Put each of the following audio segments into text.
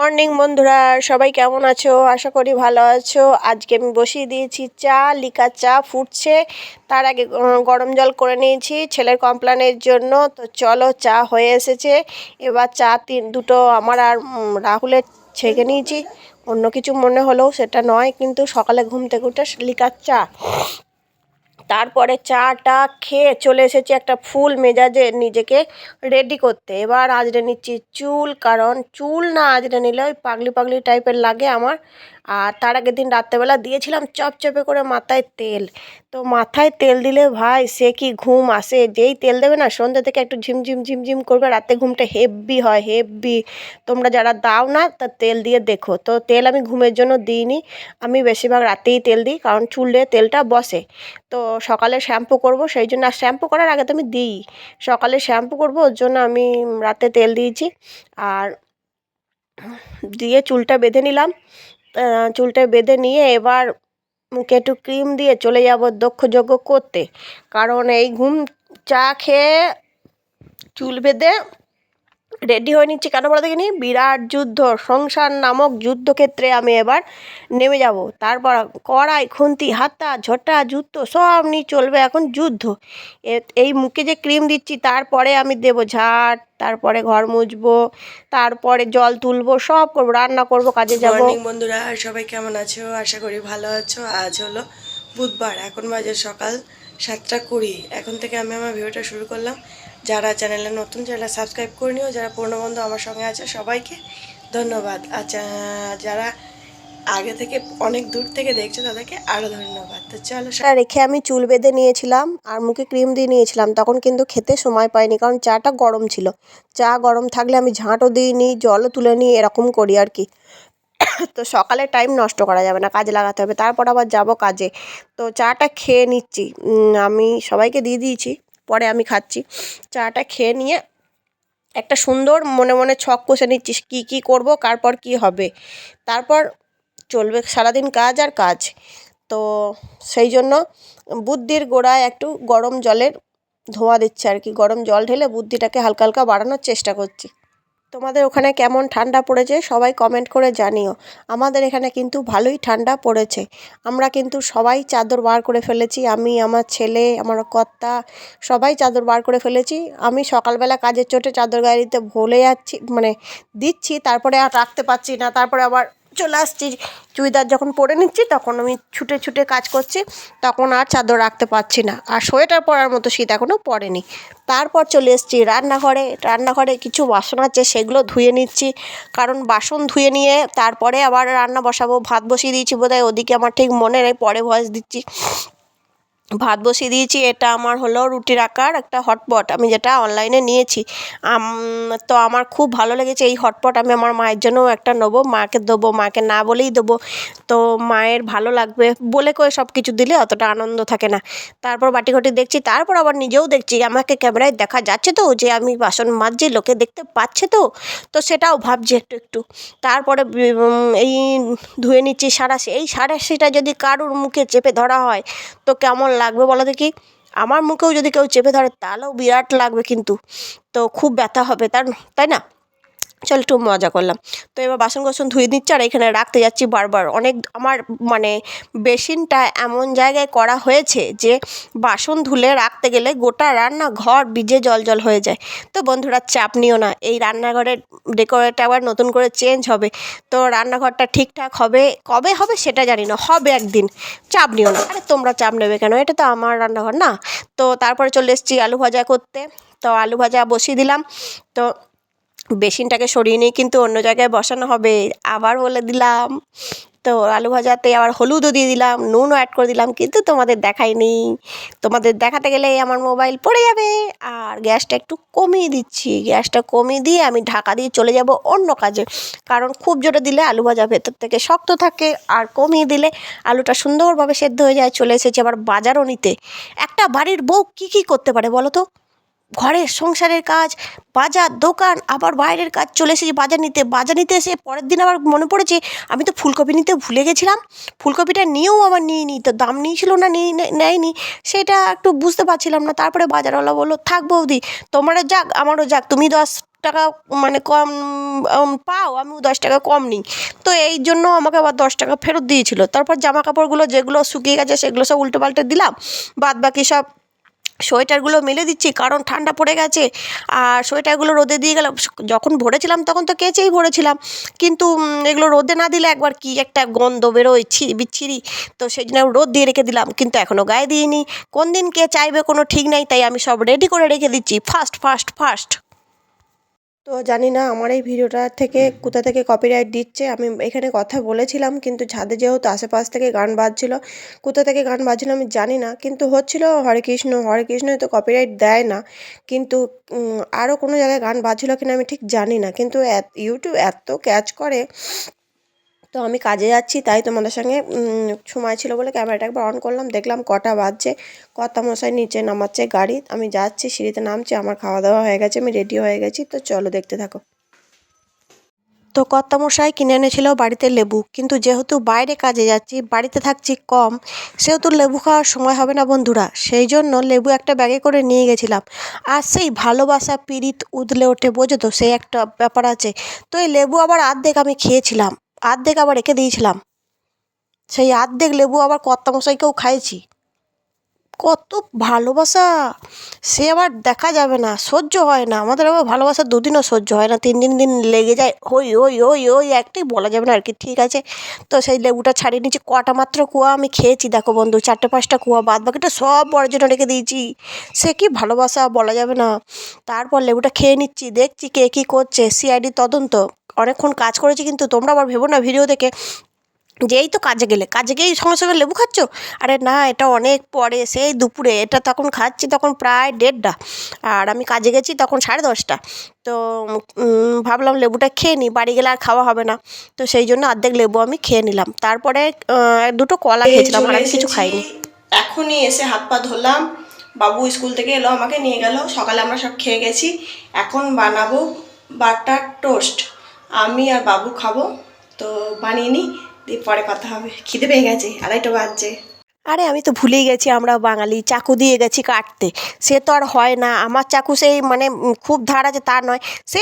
Morning বন্ধুরা, সবাই কেমন আছো? আশা করি ভালো আছো। আজকে আমি বসিয়ে দিয়েছি চা, লিকা চা ফুটছে। তার আগে গরম জল করে নিয়েছি ছেলের কমপ্লেনের জন্য। তো চলো, চা হয়ে এসেছে। এবার চা দুটো আমার আর রাহুলের ছেঁকে নিয়েছি। অন্য কিছু মনে হলেও সেটা নয়, কিন্তু সকালে ঘুম থেকে উঠে লিকার চা। তারপরে চাটা খেয়ে চলে এসেছি একটা ফুল মেজাজে নিজেকে রেডি করতে। এবার আঁচড়ে নিচ্ছি চুল, কারণ চুল না আঁচড়ে নিলে ওই পাগলি পাগলি টাইপের লাগে আমার। আর তার আগের দিন রাত্রেবেলা দিয়েছিলাম চপচপে করে মাথায় তেল। তো মাথায় তেল দিলে ভাই সে কি ঘুম আসে! যেই তেল দেবে না, সন্ধ্যে থেকে একটু ঝিমঝিম ঝিমঝিম করবে, রাতে ঘুমটা হেব্বি হয়, হেব্বি। তোমরা যারা দাও না তা তেল দিয়ে দেখো। তো তেল আমি ঘুমের জন্য দিইনি, আমি বেশিরভাগ রাতেই তেল দিই, কারণ চুলে তেলটা বসে। তো সকালে শ্যাম্পু করব, সেই জন্য। আর শ্যাম্পু করার আগে তো আমি দিই, সকালে শ্যাম্পু করব ওর জন্য আমি রাতে তেল দিয়েছি। আর দিয়ে চুলটা বেঁধে নিলাম। চুলটা বেঁধে নিয়ে এবার মুখে একটু ক্রিম দিয়ে চলে যাব দক্ষযজ্ঞ করতে। কারণ এই চা খেয়ে চুল বেঁধে রেডি হয়ে নিচ্ছি কেন বলো দেখিনি? বিরাট যুদ্ধ, সংসার নামক যুদ্ধক্ষেত্রে আমি এবার নেমে যাব। তারপর কড়াই, খুন্তি, হাতা, ঝোঁটা, জুতো সব নিয়ে চলবে এখন যুদ্ধ। এই মুখে যে ক্রিম দিচ্ছি, তারপরে আমি দেবো ঝাঁট, তারপরে ঘর মুছবো, তারপরে জল তুলবো, সব করবো, রান্না করবো, কাজে যাবো। মর্নিং বন্ধুরা, সবাই কেমন আছো? আশা করি ভালো আছো। আজ হলো বুধবার, এখন বাজে সকাল 7:20। এখন থেকে আমি আমার ভিডিওটা শুরু করলাম। যারা চ্যানেলে নতুন, চ্যানেল সাবস্ক্রাইব করে নিও। যারা পুরনো বন্ধু আমার সঙ্গে আছে, সবাইকে ধন্যবাদ। আচ্ছা, যারা আগে থেকে অনেক দূর থেকে দেখছে তাদেরকে আরও ধন্যবাদ। তো চলো। রেখে আমি চুল বেঁধে নিয়েছিলাম আর মুখে ক্রিম দিয়ে নিয়েছিলাম, তখন কিন্তু খেতে সময় পাইনি, কারণ চাটা গরম ছিল। চা গরম থাকলে আমি ঝাঁটও দিইনি, জলও তুলে নিই, এরকম করি আর কি। তো সকালে টাইম নষ্ট করা যাবে না, কাজে লাগাতে হবে, তারপর আবার যাব কাজে। তো চাটা খেয়ে নিচ্ছি, আমি সবাইকে দিয়ে দিয়েছি, পরে আমি খাচ্ছি। চাটা খেয়ে নিয়ে একটা সুন্দর মনে মনে ছক কষে নিচ্ছি, কী কী করব, কারপর কী হবে। তারপর চলবে সারাদিন কাজ আর কাজ। তো সেই জন্য বুদ্ধির গোড়ায় একটু গরম জলের ধোঁয়া দিচ্ছে আর কি। গরম জল ঢেলে বুদ্ধিটাকে হালকা হালকা বাড়ানোর চেষ্টা করছি। তোমাদের ওখানে কেমন ঠান্ডা পড়েছে সবাই কমেন্ট করে জানিও। আমাদের এখানে কিন্তু ভালোই ঠান্ডা পড়েছে। আমরা কিন্তু সবাই চাদর বার করে ফেলেছি, আমি, আমার ছেলে, আমার কর্তা, সবাই চাদর বার করে ফেলেছি। আমি সকালবেলা কাজের চোটে চাদর গায়ে দিতে ভুলে যাচ্ছি, মানে দিচ্ছি, তারপরে আর রাখতে পারছি না, তারপরে আবার চলে আসছি। চুড়িদার যখন পরে নিচ্ছি তখন আমি ছুটে ছুটে কাজ করছি, তখন আর চাদর রাখতে পারছি না। আর সোয়েটার পরার মতো শীত এখনও পড়েনি। তারপর চলে এসেছি রান্নাঘরে কিছু বাসন আছে, সেগুলো ধুয়ে নিচ্ছি, কারণ বাসন ধুয়ে নিয়ে তারপরে আবার রান্না বসাবো। ভাত বসিয়ে দিয়েছি বোধহয়, ওদিকে আমার ঠিক মনে নেই, পরে ভয়েস দিচ্ছি। ভাত বসিয়ে দিয়েছি। এটা আমার হলো রুটির আকার একটা হটপট, আমি যেটা অনলাইনে নিয়েছি। তো আমার খুব ভালো লেগেছে এই হটপট। আমি আমার মায়ের জন্যও একটা নেবো, মাকে দেবো, মাকে না বলেই দেবো। তো মায়ের ভালো লাগবে বলে করে সব কিছু দিলে অতটা আনন্দ থাকে না। তারপর বাটিঘটি দেখছি, তারপর আবার নিজেও দেখছি আমাকে ক্যামেরায় দেখা যাচ্ছে তো, যে আমি বাসন মাজছি, লোকে দেখতে পাচ্ছে তো। তো সেটাও ভাবছি একটু একটু। তারপরে এই ধুয়ে নিচ্ছি সাঁড়াশি। এই সাঁড়াশিটা যদি কারুর মুখে চেপে ধরা হয় তো কেমন লাগবে বলো দেখি? আমার মুখেও যদি কেউ চেপে ধরে তাহলেও বিরাট লাগবে কিন্তু। তো খুব ব্যথা হবে, তাই না? চল, একটু মজা করলাম। তো এবার বাসন কোসন ধুয়ে দিচ্ছি আর এখানে রাখতে যাচ্ছি বারবার। অনেক আমার মানে বেসিনটা এমন জায়গায় করা হয়েছে যে বাসন ধুলে রাখতে গেলে গোটা রান্নাঘর ভিজে জল জল হয়ে যায়। তো বন্ধুরা, চাপ নিও না, এই রান্নাঘরের ডেকোরেটটা আবার নতুন করে চেঞ্জ হবে। তো রান্নাঘরটা ঠিকঠাক হবে, কবে হবে সেটা জানি না, হবে একদিন, চাপ নিও না। আরে তোমরা চাপ নেবে কেন, এটা তো আমার রান্নাঘর না। তো তারপরে চলে এসেছি আলু ভাজা করতে। তো আলু ভাজা বসিয়ে দিলাম। তো বেসিনটাকে সরিয়ে নিয়ে কিন্তু অন্য জায়গায় বসানো হবে, আবার বলে দিলাম। তো আলু ভাজাতে আবার হলুদও দিয়ে দিলাম, নুনও অ্যাড করে দিলাম, কিন্তু তোমাদের দেখাইনি। তোমাদের দেখাতে গেলে আমার মোবাইল পড়ে যাবে। আর গ্যাসটা একটু কমিয়ে দিচ্ছি, গ্যাসটা কমিয়ে দিয়ে আমি ঢাকা দিয়ে চলে যাব অন্য কাজে। কারণ খুব জোরে দিলে আলু ভাজা ভেতর থেকে শক্ত থাকে, আর কমিয়ে দিলে আলুটা সুন্দরভাবে সেদ্ধ হয়ে যায়। চলে এসেছে আবার বাজারও নিতে। একটা বাড়ির বউ কী কী করতে পারে বলো তো? ঘরের সংসারের কাজ, বাজার, দোকান, আবার বাইরের কাজ। চলে এসেছি বাজার নিতে এসে পরের দিন আবার মনে পড়েছে আমি তো ফুলকপি নিতে ভুলে গেছিলাম। ফুলকপিটা নিয়েও আবার নিইনি, তো দাম নিয়েছিল না নেয়নি সেটা একটু বুঝতে পারছিলাম না। তারপরে বাজারওয়ালা বললো, থাক বৌদি, তোমারও যাক আমারও যাক, তুমি 10 টাকা মানে কম পাও, আমিও 10 টাকা কম নিই। তো এই জন্য আমাকে আবার 10 টাকা ফেরত দিয়েছিল। তারপর জামা কাপড়গুলো যেগুলো শুকিয়ে গেছে সেগুলো সব উল্টে পাল্টে দিলাম, বাদ বাকি সব সোয়েটারগুলো মেলে দিচ্ছি কারণ ঠান্ডা পড়ে গেছে। আর সোয়েটারগুলো রোদে দিয়ে গেলাম, যখন ভরেছিলাম তখন তো কেচেই ভরেছিলাম, কিন্তু এগুলো রোদে না দিলে একবার কি একটা গন্ধ বেরোয় বিচ্ছিরি। তো সেই জন্য রোদ দিয়ে রেখে দিলাম, কিন্তু এখনও গায়ে দিইনি। কোন দিন কে চাইবে কোনো ঠিক নাই, তাই আমি সব রেডি করে রেখে দিচ্ছি ফাস্ট ফাস্ট ফাস্ট। তো জানি না আমার এই ভিডিওটা থেকে কোথা থেকে কপিরাইট দিচ্ছে। আমি এখানে কথা বলেছিলাম, কিন্তু ছাদে যেহেতু আশেপাশ থেকে গান বাজছিল, কোথা থেকে গান বাজছিল আমি জানি না, কিন্তু হচ্ছিল হরে কৃষ্ণ হরে কৃষ্ণই তো কপিরাইট দেয় না। কিন্তু আরও কোনো জায়গায় গান বাজছিল কিনা আমি ঠিক জানি না, কিন্তু ইউটিউব এত ক্যাচ করে। তো আমি কাজে যাচ্ছি, তাই তোমাদের সঙ্গে সময় ছিল বলে ক্যামেরাটা একবার অন করলাম, দেখলাম কটা বাজছে। কর্তামশাই নিচে নামাচ্ছে গাড়ি, আমি যাচ্ছি সিঁড়িতে নামছি। আমার খাওয়া দাওয়া হয়ে গেছে, আমি রেডি হয়ে গেছি, তো চলো দেখতে থাকো। তো কর্তামশাই কিনে এনেছিল বাড়িতে লেবু, কিন্তু যেহেতু বাইরে কাজে যাচ্ছি, বাড়িতে থাকছি কম, সেহেতু লেবু খাওয়ার সময় হবে না বন্ধুরা, সেই জন্য লেবু একটা ব্যাগে করে নিয়ে গেছিলাম। আর সেই ভালোবাসা পিরিত উদলে ওঠে, বোঝো তো, সেই একটা ব্যাপার আছে। তো এই লেবু আবার আর্ধেক আমি খেয়েছিলাম, আর্ধেক আবার রেখে দিয়েছিলাম। সেই আর্ধেক লেবু আবার কর্তামশাইকেও খাইয়েছি। কত ভালোবাসা, সে আবার দেখা যাবে না, সহ্য হয় না আমাদের। আবার ভালোবাসা দুদিনও সহ্য হয় না, 3 দিন লেগে যায়। ওই ওই ওই ওই একটাই বলা যাবে না আর কি, ঠিক আছে। তো সেই লেবুটা ছাড়িয়ে নিচ্ছি, কটা মাত্র কুয়া আমি খেয়েছি দেখো বন্ধু, 4-5টা কুয়া, বাদ বাকিটা সব বড় জন্য রেখে দিয়েছি। সে কি ভালোবাসা বলা যাবে না। তারপর লেবুটা খেয়ে নিচ্ছি, দেখছি কে কী করছে, সিআইডি তদন্ত। অনেকক্ষণ কাজ করেছি, কিন্তু তোমরা আবার ভেবো না ভিডিও দেখে যেই তো কাজে গেলে, কাজে গিয়েই সঙ্গে সঙ্গে লেবু খাচ্ছ। আরে না, এটা অনেক পরে, সেই দুপুরে এটা তখন খাচ্ছি, তখন প্রায় 1:30, আর আমি কাজে গেছি তখন 10:30। তো ভাবলাম লেবুটা খেয়ে নিই, বাড়ি গেলে আর খাওয়া হবে না। তো সেই জন্য অর্ধেক লেবু আমি খেয়ে নিলাম। তারপরে 2টো কলা খেয়েছিলাম, আর আমি কিছু খাইনি। এখনই এসে হাত পা ধরলাম, বাবু স্কুল থেকে এলো, আমাকে নিয়ে গেল, সকালে আমরা সব খেয়ে গেছি। এখন বানাবো বাটার টোস্ট, আমি আর বাবু খাবো। তো বানিয়ে নিই, দিয়ে পরে কথা হবে। খিদে পেয়ে গেছে, 2:30 বাজছে। আরে আমি তো ভুলেই গেছি, আমরা বাঙালি চাকু দিয়ে গেছি কাটতে, সে তো আর হয় না। আমার চাকু সেই মানে খুব ধার আছে তা নয়, সে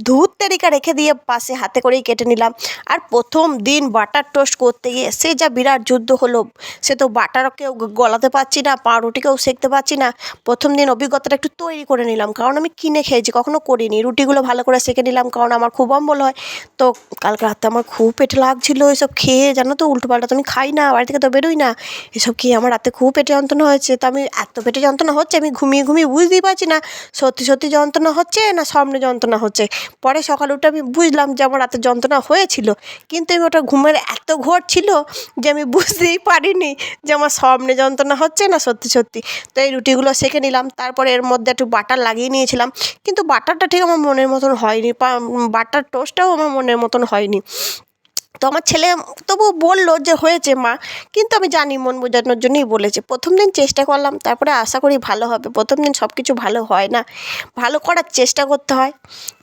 ধূর তেরিকা রেখে দিয়ে পাশে হাতে করেই কেটে নিলাম। আর প্রথম দিন বাটার টোস্ট করতে গিয়ে সে যা বিরাট যুদ্ধ হলো, সে তো বাটারকেও গলাতে পারছি না, পাউরুটিকেও সেঁকতে পারছি না। প্রথম দিন অভিজ্ঞতাটা একটু তৈরি করে নিলাম, কারণ আমি কিনে খেয়েছি, কখনো করিনি। রুটিগুলো ভালো করে সেঁকে নিলাম, কারণ আমার খুব অম্বল হয়। তো কালকে রাতে আমার খুব পেটে লাগছিলো এসব খেয়ে, জানো তো, উল্টোপাল্টা তো আমি খাই না, বাড়ি থেকে তো বেরোই না। এসব খেয়ে আমার রাতে খুব পেটে যন্ত্রণা হয়েছে। তো আমি এত পেটে যন্ত্রণা হচ্ছে, আমি ঘুমিয়ে ঘুমিয়ে বুঝতেই পারছি না সত্যি সত্যি যন্ত্রণা হচ্ছে না স্বপ্নে যন্ত্রণা হচ্ছে। পরে সকালে উঠে আমি বুঝলাম যে আমার রাতে যন্ত্রণা হয়েছিল, কিন্তু আমি ওটা ঘুমের এত ঘোর ছিল যে আমি বুঝতেই পারিনি যে আমার স্বপ্নে যন্ত্রণা হচ্ছে না সত্যি সত্যি। তো এই রুটিগুলো সেঁকে নিলাম, তারপরে এর মধ্যে একটু বাটার লাগিয়ে নিয়েছিলাম, কিন্তু বাটারটা ঠিক আমার মনের মতন হয়নি, বাটার টোস্টটাও আমার মনের মতন হয়নি। তো আমার ছেলে তবু বলল যে হয়েছে মা, কিন্তু আমি জানি মন বোঝানোর জন্যই বলেছে। প্রথম দিন চেষ্টা করলাম, তারপরে আশা করি ভালো হবে। প্রথম দিন সব কিছু ভালো হয় না, ভালো করার চেষ্টা করতে হয়।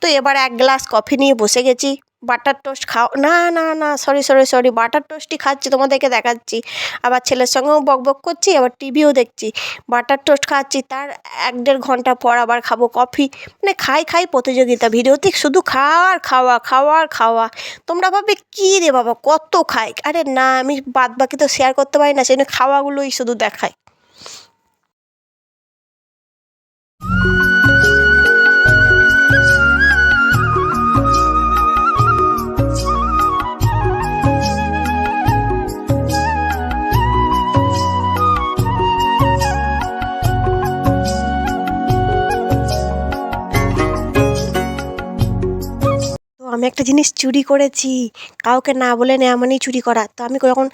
তো এবার 1 গ্লাস কফি নিয়ে বসে গেছি। বাটার টোস্ট না না না, সরি, বাটার টোস্টই খাচ্ছি, তোমাদেরকে দেখাচ্ছি। আবার ছেলের সঙ্গেও বকবক করছি, আবার টিভিও দেখছি। বাটার টোস্ট খাচ্ছি, তার 1-1.5 ঘন্টা পর আবার খাবো কফি। মানে খাই প্রতিযোগিতা, ভিডিওতে শুধু খাওয়া আর খাওয়া, খাওয়া আর খাওয়া। তোমরা ভাববে কী রে বাবা কত খাই, আরে না, আমি বাদ বাকি তো শেয়ার করতে পারি না, সেই জন্য খাওয়াগুলোই শুধু দেখাই। তো আমি একটা জিনিস চুরি করেছি, কাউকে না বলে নেওয়া মানেই চুরি করা। তো আমি যখন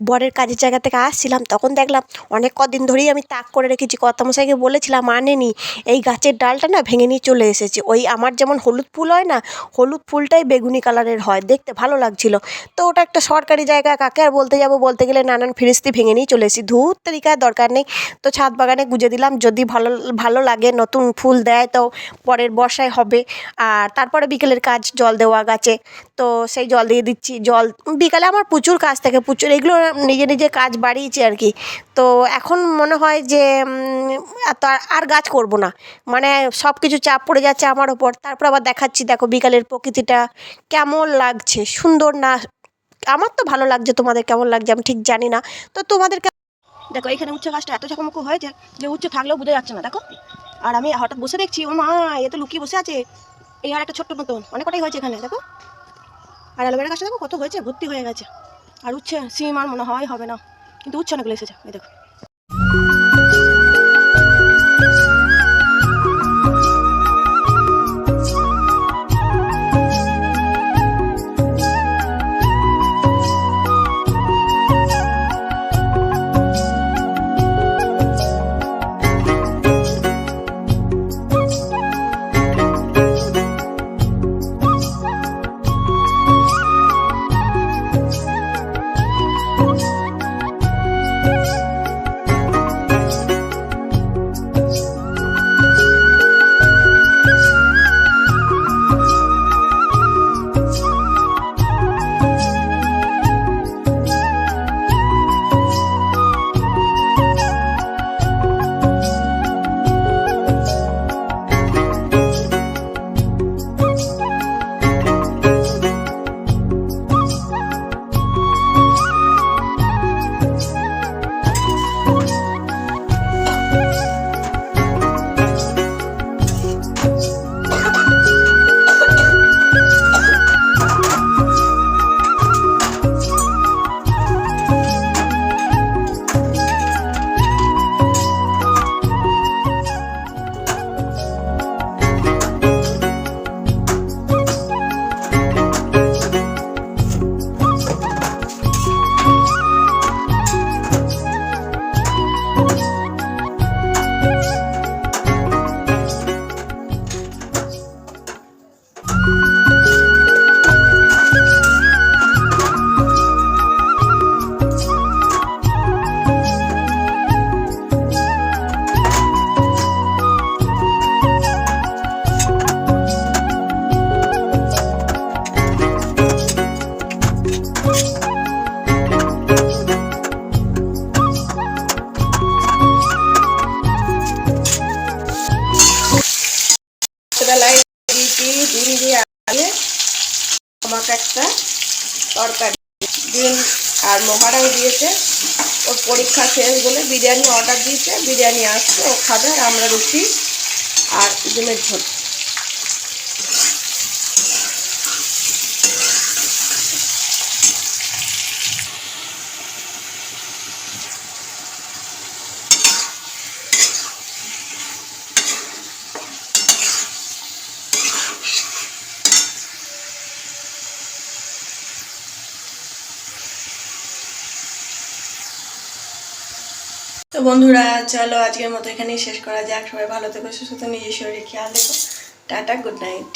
বরের কাজের জায়গা থেকে আসছিলাম, তখন দেখলাম অনেক কদিন ধরেই আমি তাক করে রেখেছি, কর্তামশাইকে বলেছিলাম আনেনি, এই গাছের ডালটা না ভেঙে নিয়ে চলে এসেছে। ওই আমার যেমন হলুদ ফুল হয় না, হলুদ ফুলটাই বেগুনি কালারের হয়, দেখতে ভালো লাগছিল। তো ওটা একটা সরকারি জায়গা, কাকে আর বলতে যাবো, বলতে গেলে নানান ফিরিস্তি ভেঙে নিয়ে চলে এসেছি, ধূর তেরিকার দরকার নেই। তো ছাদ বাগানে গুঁজে দিলাম, যদি ভালো ভালো লাগে, নতুন ফুল দেয় তো পরের বর্ষায় হবে। আর তারপরে বিকেলের কাজ, জল দেওয়া গাছে, তো সেই জল দিয়ে দিচ্ছি। জল বিকালে আমার প্রচুর কাজ থাকে, প্রচুর, এগুলো নিজে নিজে কাজ বাড়িয়েছি আর কি। তো এখন মনে হয় যে আর গাছ করব না, মানে সব কিছু চাপ পড়ে যাচ্ছে আমার ওপর। তারপর আবার দেখাচ্ছি, দেখো বিকালের প্রকৃতিটা কেমন লাগছে, সুন্দর না? আমার তো ভালো লাগছে, তোমাদের কেমন লাগছে আমি ঠিক জানি না। তো তোমাদের দেখো এখানে উচ্ছে গাছটা এত ঝাঁকামুকু হয়েছে যে উচ্ছে থাকলেও বোঝা যাচ্ছে না, দেখো। আর আমি হঠাৎ বসে দেখছি, ও মা, এ তো লুকিয়ে বসে আছে। এই আর একটা ছোট্ট মতন অনেক কটাই হয়েছে এখানে, দেখো। আর অ্যালোভেরা গাছটা দেখো কত হয়েছে, ভর্তি হয়ে গেছে। আর উচ্ছে সিম আর মনে হয় হবে না, কিন্তু উচ্ছে অনেকগুলো এসেছে, এই দেখো। বেলায় দিয়েছি ডিম দিয়ে আগে আমাকে একটা তরকারি, ডিম আর মোহারাও দিয়েছে। ওর পরীক্ষা শেষ বলে বিরিয়ানি অর্ডার দিয়েছে, বিরিয়ানি আসছে, ও খাবে। আর আমরা রুটি আর ডিমের ঝোল। তো বন্ধুরা, চলো আজকের মতো এখানেই শেষ করা যাক। সবাই ভালো থেকো, সুস্থ থেকো, নিজের শরীরে খেয়াল রেখো। Tata, good night.